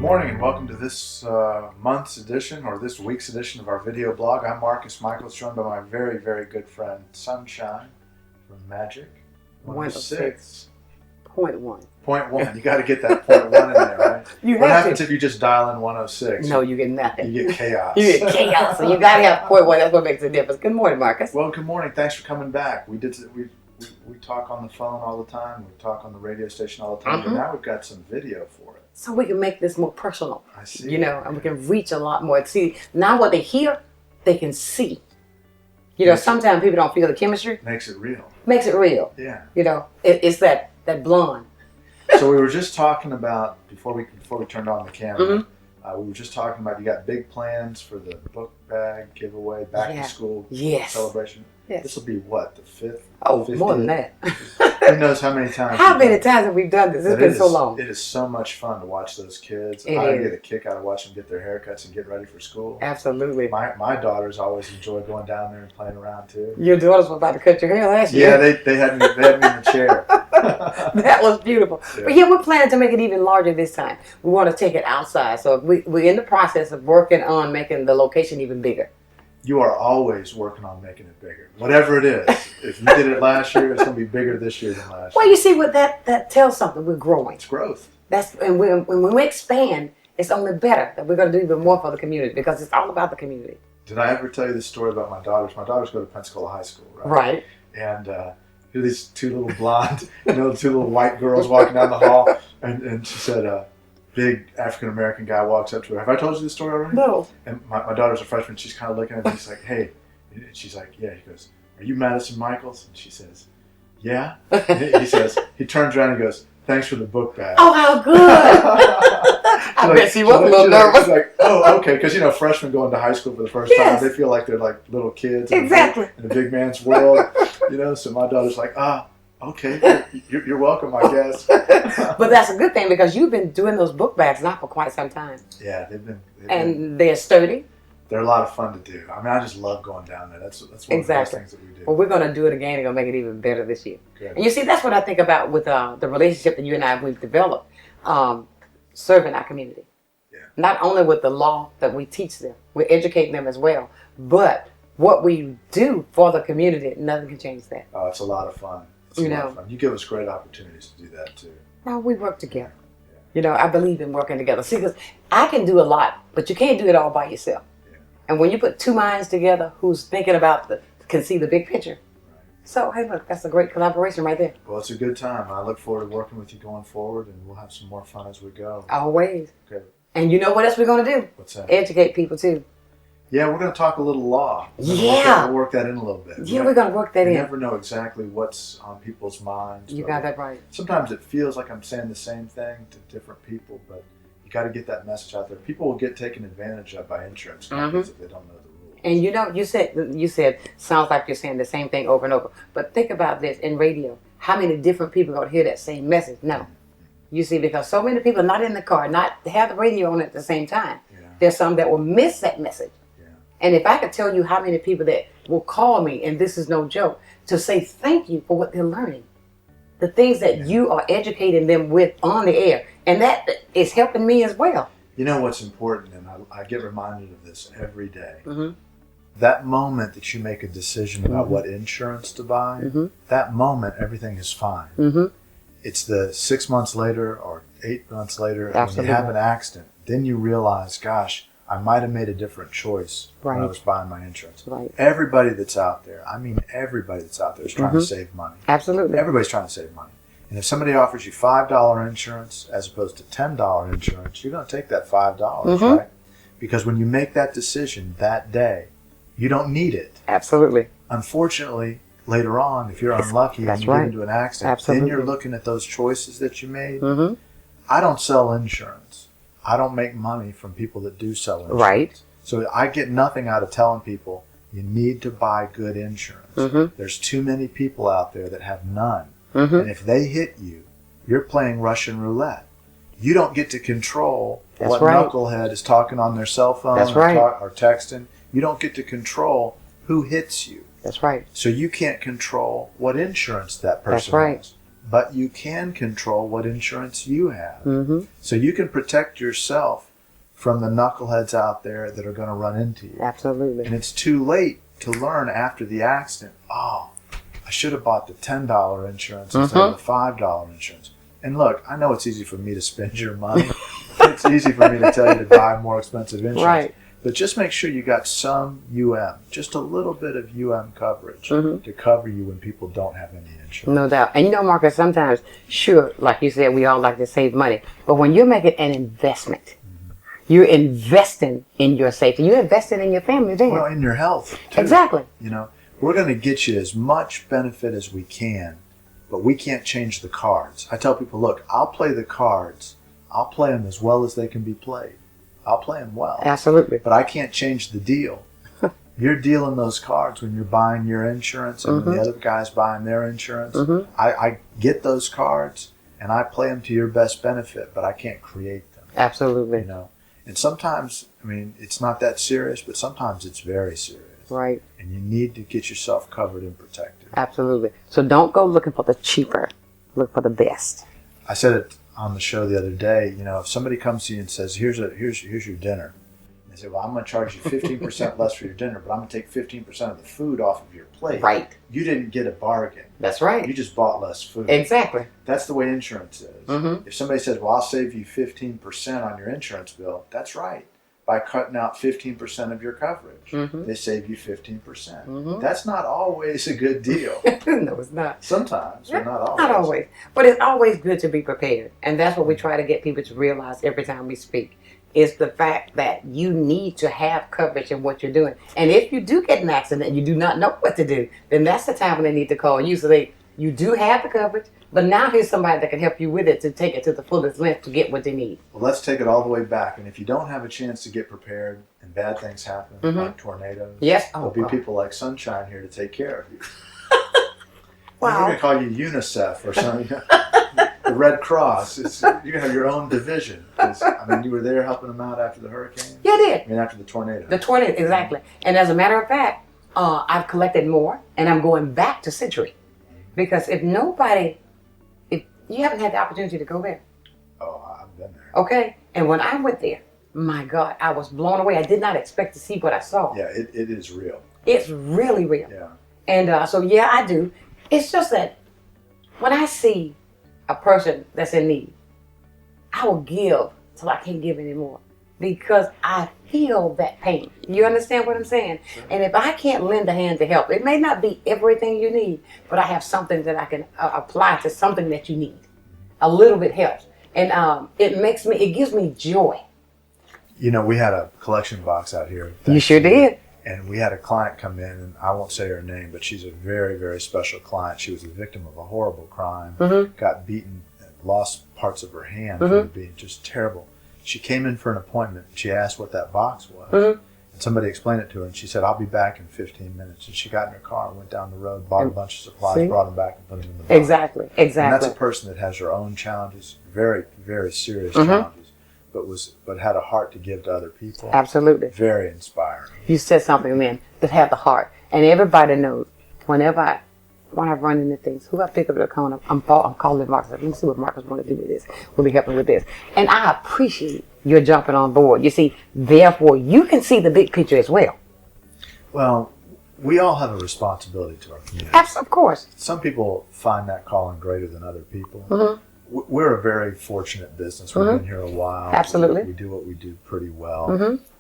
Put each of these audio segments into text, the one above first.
morning and welcome to this month's edition or this week's edition of our video blog. I'm Marcus Michaels, joined by my very, very good friend Sunshine from Magic 106.1. Point one. You got to get that point one in there, right? You What have happens to. if you just dial in 106? No, you get nothing. You get chaos. You get chaos. So you got to have point one. That's what makes a difference. Good morning, Marcus. Well, good morning. Thanks for coming back. We talk on the phone all the time. We talk on the radio station all the time. But now we've got some video for it. So we can make this more personal. I see. You know, and we can reach a lot more. See, now what they hear, they can see. You know, sometimes people don't feel the chemistry. Makes it real. Makes it real. Yeah. You know, it's that blonde. So we were just talking about before we turned on the camera. We were just talking about you got big plans for the book bag giveaway, back to school celebration. Yes. This will be what, the 5th? Oh, 50th? more than that. Who knows how many times? How many times have we done this? It's been so long. It is so much fun to watch those kids. It I is. get a kick out of watching them get their haircuts and get ready for school. Absolutely. My daughters always enjoy going down there and playing around too. Your daughters were about to cut your hair last Yeah, year. they had me in the chair. That was beautiful. Yeah. But yeah, we're planning to make it even larger this time. We want to take it outside. So we're in the process of working on making the location even bigger. You are always working on making it bigger. Whatever it is. If you did it last year, it's going to be bigger this year than last Well, year. you see what that tells something. We're growing. It's growth. And when we expand, it's only better that we're going to do even more for the community because it's all about the community. Did I ever tell you this story about my daughters? My daughters go to Pensacola High School, right? Right. And here are these two little blonde, two little white girls walking down the hall. And she said, big African-American guy walks up to her. Have I told you this story already? No. And my daughter's a freshman. She's kind of looking at me. He's like, hey. And she's like, yeah. He goes, are you Madison Michaels? And she says, yeah. And he says, he turns around and goes, thanks for the book bag. Oh, how good. I bet she was a little nervous. She's like, oh, okay. Because, freshmen going to high school for the first time, they feel like they're like little kids in Exactly. in a big man's world. So my daughter's like, okay, you're welcome, I guess. But that's a good thing because you've been doing those book bags now for quite some time. Yeah, they've been. And they're sturdy. They're a lot of fun to do. I mean, I just love going down there. That's one of the best things that we do. Well, we're going to do it again and going to make it even better this year. Good. And you see, that's what I think about with the relationship that you and I we've developed, serving our community. Yeah. Not only with the law that we teach them, we're educating them as well, but what we do for the community, nothing can change that. Oh, it's a lot of fun. It's a lot of fun. You give us great opportunities to do that too. No, we work together. I believe in working together. See, because I can do a lot, but you can't do it all by yourself. Yeah. And when you put two minds together, who's thinking about can see the big picture. Right. So, hey, look, that's a great collaboration right there. Well, it's a good time. I look forward to working with you going forward, and we'll have some more fun as we go. Always. Okay. And you know what else we're going to do? What's that? Educate people, too. Yeah, we're going to talk a little law. Yeah. We'll work that in a little bit. Yeah, we're going to work that in. You never know exactly what's on people's minds. You got that right. Sometimes it feels like I'm saying the same thing to different people, but you got to get that message out there. People will get taken advantage of by insurance companies if they don't know the rules. And you said, sounds like you're saying the same thing over and over. But think about this in radio. How many different people are going to hear that same message? No. You see, because so many people are not in the car, not have the radio on at the same time. Yeah. There's some that will miss that message. And if I could tell you how many people that will call me, and this is no joke, to say thank you for what they're learning. The things that you are educating them with on the air. And that is helping me as well. You know what's important, and I get reminded of this every day. Mm-hmm. That moment that you make a decision about what insurance to buy, that moment everything is fine. Mm-hmm. It's the 6 months later or 8 months later, and when Absolutely. you have an accident, then you realize, gosh, I might have made a different choice when I was buying my insurance. Right. Everybody that's out there, everybody that's out there is trying to save money. Absolutely. Everybody's trying to save money. And if somebody offers you $5 insurance as opposed to $10 insurance, you're going to take that $5, right? Because when you make that decision that day, you don't need it. Absolutely. Unfortunately, later on, if you're unlucky and you get into an accident, then you're looking at those choices that you made. Mm-hmm. I don't sell insurance. I don't make money from people that do sell insurance. Right. So I get nothing out of telling people you need to buy good insurance. Mm-hmm. There's too many people out there that have none. Mm-hmm. And if they hit you, you're playing Russian roulette. You don't get to control what knucklehead is talking on their cell phone or texting. You don't get to control who hits you. That's right. So you can't control what insurance that person has. but you can control what insurance you have. Mm-hmm. So you can protect yourself from the knuckleheads out there that are going to run into you. Absolutely. And it's too late to learn after the accident, oh, I should have bought the $10 insurance instead of the $5 insurance. And look, I know it's easy for me to spend your money. It's easy for me to tell you to buy more expensive insurance. Right. But just make sure you got some just a little bit of coverage to cover you when people don't have any insurance. No doubt. And Marcus, sometimes, sure, like you said, we all like to save money. But when you're making an investment, you're investing in your safety. You're investing in your family then. Well, in your health, too. Exactly. We're going to get you as much benefit as we can, but we can't change the cards. I tell people, look, I'll play the cards. I'll play them as well as they can be played. I'll play them well. Absolutely. But I can't change the deal. You're dealing those cards when you're buying your insurance and when the other guy's buying their insurance. I get those cards and I play them to your best benefit, but I can't create them. Absolutely. And sometimes, it's not that serious, but sometimes it's very serious. Right. And you need to get yourself covered and protected. Absolutely. So don't go looking for the cheaper. Look for the best. I said it on the show the other day. If somebody comes to you and says, here's your dinner. They say, well, I'm going to charge you 15% less for your dinner, but I'm going to take 15% of the food off of your plate. Right. You didn't get a bargain. That's right. You just bought less food. Exactly. That's the way insurance is. If somebody says, well, I'll save you 15% on your insurance bill, that's right. By cutting out 15% of your coverage, they save you 15%. That's not always a good deal. No, it's not. Sometimes, but not always. Not always. But it's always good to be prepared. And that's what we try to get people to realize every time we speak. Is the fact that you need to have coverage in what you're doing. And if you do get an accident and you do not know what to do, then that's the time when they need to call you. So you do have the coverage, but now here's somebody that can help you with it to take it to the fullest length to get what they need. Well, let's take it all the way back. And if you don't have a chance to get prepared and bad things happen, like tornadoes, yes, there'll be people like Sunshine here to take care of you. Wow. We're going to call you UNICEF or something. The Red Cross. You have your own division. You were there helping them out after the hurricane? Yeah, I did. After the tornado. The tornado, exactly. And as a matter of fact, I've collected more, and I'm going back to Century. Because if you haven't had the opportunity to go there. Oh, I've been there. Okay? And when I went there, my God, I was blown away. I did not expect to see what I saw. Yeah, it is real. It's really real. Yeah. And so, yeah, I do. It's just that when I see a person that's in need, I will give till I can't give anymore because I feel that pain. You understand what I'm saying? Sure. And if I can't lend a hand to help, it may not be everything you need, but I have something that I can apply to something that you need. A little bit helps. And it gives me joy. We had a collection box out here. You sure did. And we had a client come in, and I won't say her name, but she's a very, very special client. She was the victim of a horrible crime, got beaten, lost parts of her hand from being just terrible. She came in for an appointment. She asked what that box was. And somebody explained it to her, and she said, I'll be back in 15 minutes. And she got in her car and went down the road, bought a bunch of supplies, brought them back, and put them in the box. Exactly. And that's a person that has her own challenges, very, very serious challenges. But had a heart to give to other people. Absolutely. Very inspiring. You said something then that had the heart. And everybody knows when I run into things, who I pick up the phone, I'm calling Marcus. Let me see what Marcus want to do with this. Will he help me with this? And I appreciate your jumping on board. You see, therefore, you can see the big picture as well. Well, we all have a responsibility to our community. Of course. Some people find that calling greater than other people. We're a very fortunate business. We've been here a while. Absolutely. We do what we do pretty well.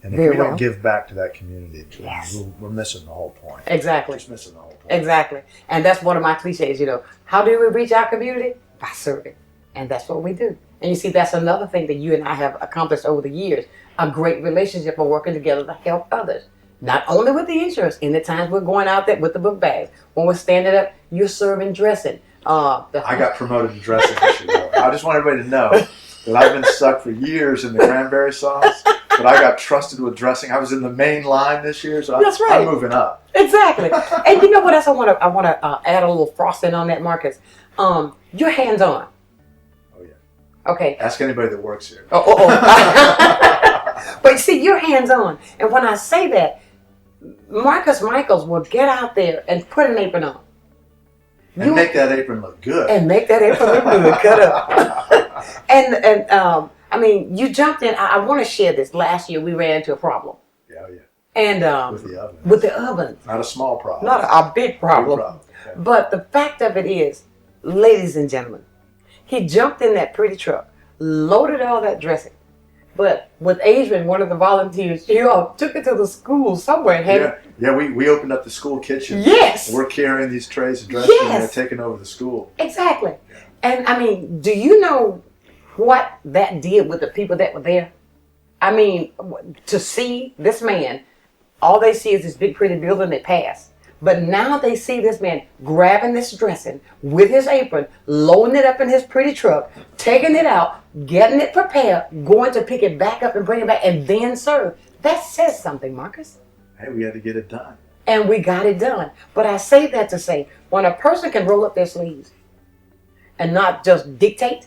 And if we don't give back to that community, we're missing the whole point. Exactly. Just missing the whole point. Exactly. And that's one of my cliches, How do we reach our community? By serving. And that's what we do. And you see, that's another thing that you and I have accomplished over the years. A great relationship of working together to help others. Not only with the insurance, in the times we're going out there with the book bags. When we're standing up, you're serving dressing. I got promoted to dressing this year. I just want everybody to know that I've been stuck for years in the cranberry sauce, but I got trusted with dressing. I was in the main line this year, so That's right. I'm moving up. Exactly. And you know what else I want to add a little frosting on that, Marcus? You're hands-on. Oh, yeah. Okay. Ask anybody that works here. But see, you're hands-on. And when I say that, Marcus Michaels will get out there and put an apron on. And make that apron look good. And make that apron look good, cut up. and I mean, you jumped in. I want to share this. Last year, we ran into a problem. Yeah, yeah. And with the oven. With the oven. Not a small problem. Not a big problem. Big problem. Okay. But the fact of it is, ladies and gentlemen, he jumped in that pretty truck, loaded all that dressing. But with Adrian, one of the volunteers, she took it to the school somewhere and had it. Yeah, we opened up the school kitchen. Yes. We're carrying these trays of dressing and Yes. they're taking over the school. Exactly. And I mean, do you know what that did with the people that were there? I mean, to see this man, all they see is this big pretty building they pass. But now they see this man grabbing this dressing with his apron, loading it up in his pretty truck, taking it out, getting it prepared, going to pick it back up and bring it back, and then serve. That says something, Marcus. Hey, we had to get it done. And we got it done. But I say that to say, when a person can roll up their sleeves and not just dictate,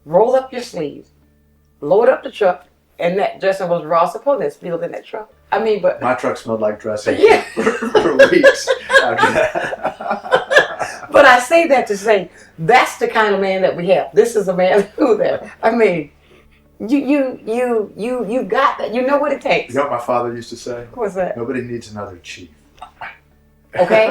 roll up your sleeves, load up the truck, and that dressing was raw upon that spilled in that truck. I mean, but my truck smelled like dressing yeah. for weeks after that. But I say that to say that's the kind of man that we have. This is a man who that. I mean, you got that. You know what it takes. You know what my father used to say? What's that? Nobody needs another chief. Okay,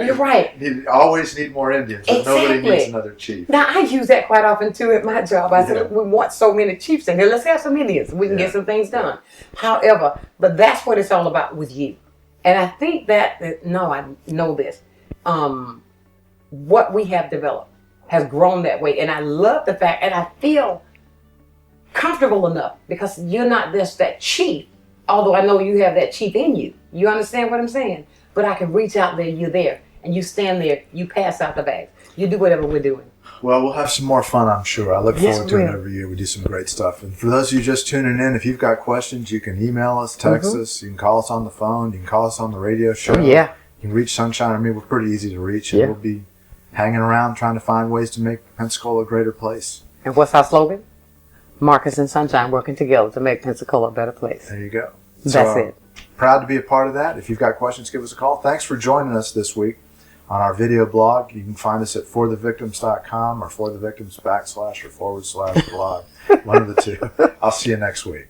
you're right. Always need more Indians, but nobody Exactly. needs another chief. Now I use that quite often too at my job. I said, we want so many chiefs in here. Let's have some Indians. We can get some things done. However, but that's what it's all about with you. And I think that no, I know this. What we have developed has grown that way, and I love the fact, and I feel comfortable enough because you're not just that chief. Although I know you have that chief in you. You understand what I'm saying? But I can reach out there, you're there, and you stand there, you pass out the bags. You do whatever we're doing. Well, we'll have some more fun, I'm sure. I look Yes, forward to we it will. every year. We do some great stuff. And for those of you just tuning in, if you've got questions, you can email us, text us, you can call us on the phone, you can call us on the radio show. Oh, yeah. You can reach Sunshine or me. We're pretty easy to reach, and Yeah. we'll be hanging around trying to find ways to make Pensacola a greater place. And what's our slogan? Marcus and Sunshine working together to make Pensacola a better place. There you go. That's it. Proud to be a part of that. If you've got questions, give us a call. Thanks for joining us this week on our video blog. You can find us at forthevictims.com or forthevictims / or /blog. One of the two. I'll see you next week.